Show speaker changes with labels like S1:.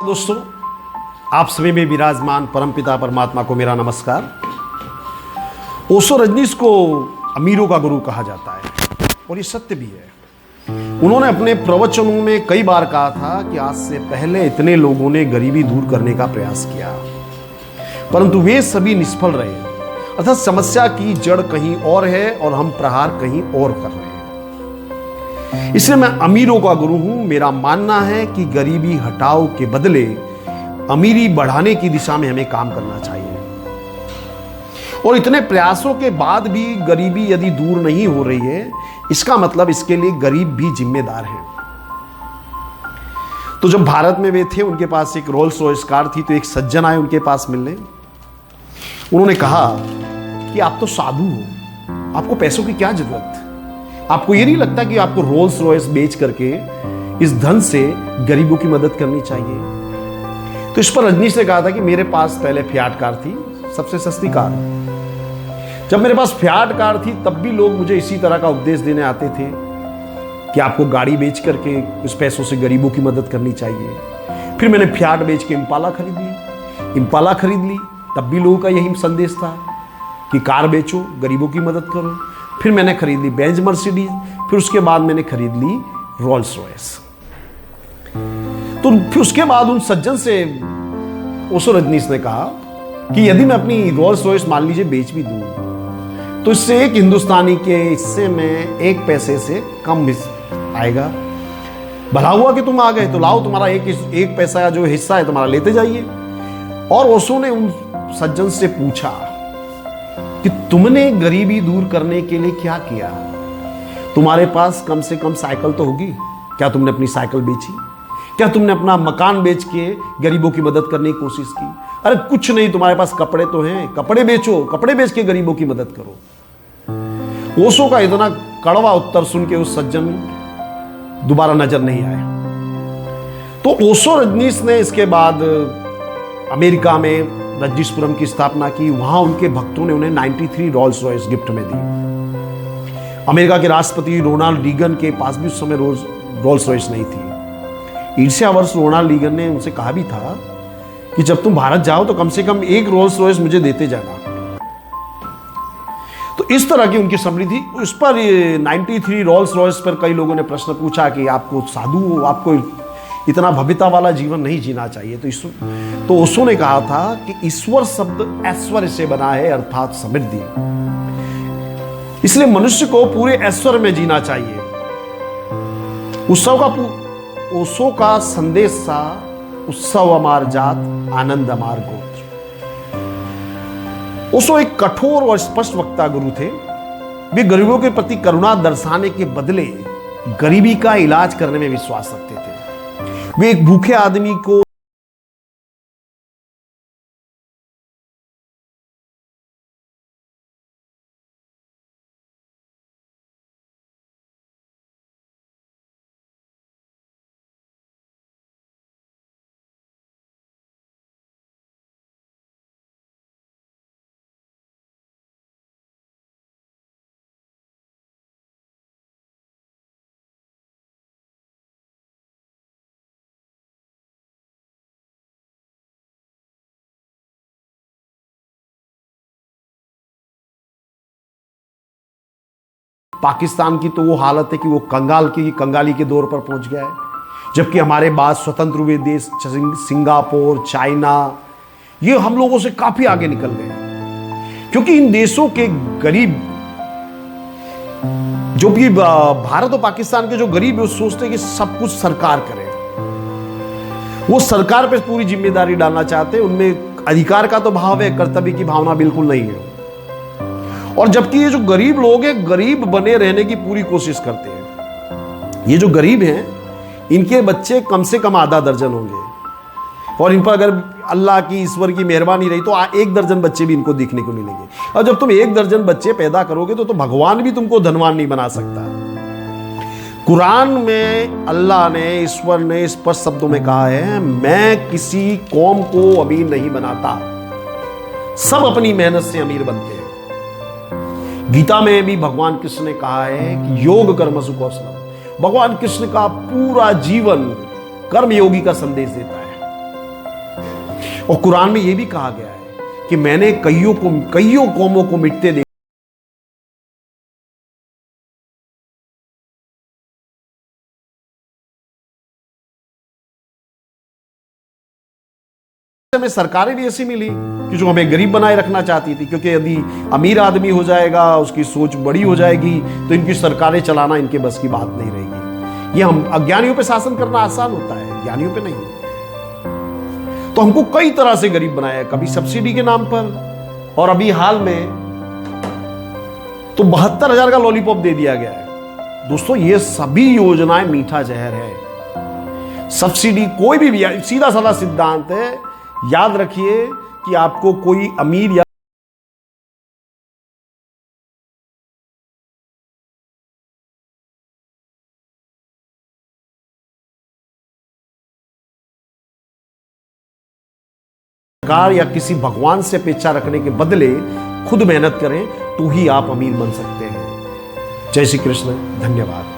S1: दोस्तों, आप सभी में विराजमान परमपिता परमात्मा को मेरा नमस्कार। ओशो रजनीश को अमीरों का गुरु कहा जाता है और ये सत्य भी है। उन्होंने अपने प्रवचनों में कई बार कहा था कि आज से पहले इतने लोगों ने गरीबी दूर करने का प्रयास किया, परंतु वे सभी निष्फल रहे। अर्थात समस्या की जड़ कहीं और है और हम प्रहार कहीं और कर रहे हैं। इसलिए मैं अमीरों का गुरु हूं। मेरा मानना है कि गरीबी हटाओ के बदले अमीरी बढ़ाने की दिशा में हमें काम करना चाहिए। और इतने प्रयासों के बाद भी गरीबी यदि दूर नहीं हो रही है, इसका मतलब इसके लिए गरीब भी जिम्मेदार है। तो जब भारत में वे थे, उनके पास एक रोल्स रॉयस कार थी, तो एक सज्जन आए उनके पास मिलने। उन्होंने कहा कि आप तो साधु हो, आपको पैसों की क्या जरूरत? आपको ये नहीं लगता कि आपको रोल्स रॉयस बेच करके इस धन से गरीबों की मदद करनी चाहिए? तो इस पर रजनीश ने कहा था कि मेरे पास पहले फियाट कार थी, सबसे सस्ती कार। जब मेरे पास फियाट कार थी तब भी लोग मुझे इसी तरह का उपदेश देने आते थे कि आपको गाड़ी बेच करके उस पैसों से गरीबों की मदद करनी चाहिए। फिर मैंने फियाट बेच के इम्पाला खरीद ली, तब भी लोगों का यही संदेश था कि कार बेचो, गरीबों की मदद करो। फिर मैंने खरीद ली बेंज मर्सिडीज, फिर उसके बाद मैंने खरीद ली रोल्स रॉयस। तो फिर उसके बाद उन सज्जन से ओशो रजनीश ने कहा कि यदि मैं अपनी रोल्स रॉयस मान लीजिए बेच भी दूं, तो इससे एक हिंदुस्तानी के हिस्से में एक पैसे से कम आएगा। भला हुआ कि तुम आ गए, तो लाओ तुम्हारा एक पैसा जो हिस्सा है तुम्हारा लेते जाइए। और ओशो ने उन सज्जन से पूछा कि तुमने गरीबी दूर करने के लिए क्या किया? तुम्हारे पास कम से कम साइकिल तो होगी, क्या तुमने अपनी साइकिल बेची? क्या तुमने अपना मकान बेच के गरीबों की मदद करने की कोशिश की? अरे कुछ नहीं, तुम्हारे पास कपड़े तो हैं, कपड़े बेचो, कपड़े बेच के गरीबों की मदद करो। ओशो का इतना कड़वा उत्तर सुन के उस सज्जन दोबारा नजर नहीं आए। तो ओशो रजनीश ने इसके बाद अमेरिका में रजनीशपुरम की स्थापना की। वहां उनके भक्तों ने उन्हें 93 रोल्स रॉयस गिफ्ट में दी। अमेरिका के राष्ट्रपति रोनाल्ड रीगन के पास भी उस समय रोल्स रॉयस नहीं थी। ईर्ष्यावश रोनाल्ड रीगन ने उनसे कहा भी था कि जब तुम भारत जाओ तो कम से कम एक रोल्स रॉयस मुझे देते जाना। तो इस तरह की उनकी समृद्धि। उस पर 93 रोल्स रॉयस पर कई लोगों ने प्रश्न पूछा कि आपको साधु हो, आपको इतना भव्यता वाला जीवन नहीं जीना चाहिए। तो ओशो ने कहा था कि ईश्वर शब्द ऐश्वर्य से बना है, अर्थात समृद्धि। इसलिए मनुष्य को पूरे ऐश्वर्य में जीना चाहिए। ओशो का संदेश था, उत्सव अमार जात, आनंद अमार गोत्र। ओशो एक कठोर और स्पष्ट वक्ता गुरु थे। वे गरीबों के प्रति करुणा दर्शाने के बदले गरीबी का इलाज करने में विश्वास रखते थे। वे एक भूखे आदमी को पाकिस्तान की तो वो हालत है कि वो कंगाली के दौर पर पहुंच गया है, जबकि हमारे बाद स्वतंत्र हुए देश सिंगापुर, चाइना, ये हम लोगों से काफी आगे निकल गए। क्योंकि इन देशों के गरीब, जो भी भारत और पाकिस्तान के जो गरीब है, वो सोचते हैं कि सब कुछ सरकार करे। वो सरकार पे पूरी जिम्मेदारी डालना चाहते हैं। उनमें अधिकार का तो भाव है, कर्तव्य की भावना बिल्कुल नहीं है। और जबकि ये जो गरीब लोग हैं, गरीब बने रहने की पूरी कोशिश करते हैं। ये जो गरीब हैं, इनके बच्चे कम से कम आधा दर्जन होंगे, और इन पर अगर अल्लाह की, ईश्वर की मेहरबानी रही तो 1 दर्जन बच्चे भी इनको देखने को मिलेंगे। और जब तुम 1 दर्जन बच्चे पैदा करोगे तो भगवान भी तुमको धनवान नहीं बना सकता। कुरान में अल्लाह ने, ईश्वर ने स्पष्ट शब्दों में कहा है, मैं किसी कौम को अमीर नहीं बनाता, सब अपनी मेहनत से अमीर बनते हैं। गीता में भी भगवान कृष्ण ने कहा है कि योग कर्मसु कौशलम। भगवान कृष्ण का पूरा जीवन कर्मयोगी का संदेश देता है। और कुरान में यह भी कहा गया है कि मैंने कईयों कौमों को मिटते देखा में सरकारें भी ऐसी मिली कि जो हमें गरीब बनाए रखना चाहती थी, क्योंकि यदि अमीर आदमी हो जाएगा, उसकी सोच बड़ी हो जाएगी, तो इनकी सरकारें चलाना इनके बस की बात नहीं रहेगी। ये हम अज्ञानियों पे शासन करना आसान होता है, ज्ञानियों पे नहीं। तो हमको कई तरह से गरीब बनाया, कभी सब्सिडी के नाम पर, और अभी हाल में तो 72,000 का लॉलीपॉप दे दिया गया है। दोस्तों, ये सभी योजनाएं मीठा जहर है। सब्सिडी कोई भी सीधा साधा सिद्धांत है, याद रखिए कि आपको कोई अमीर या सरकार या किसी भगवान से अपेक्षा रखने के बदले खुद मेहनत करें तो ही आप अमीर बन सकते हैं। जय श्री कृष्ण, धन्यवाद।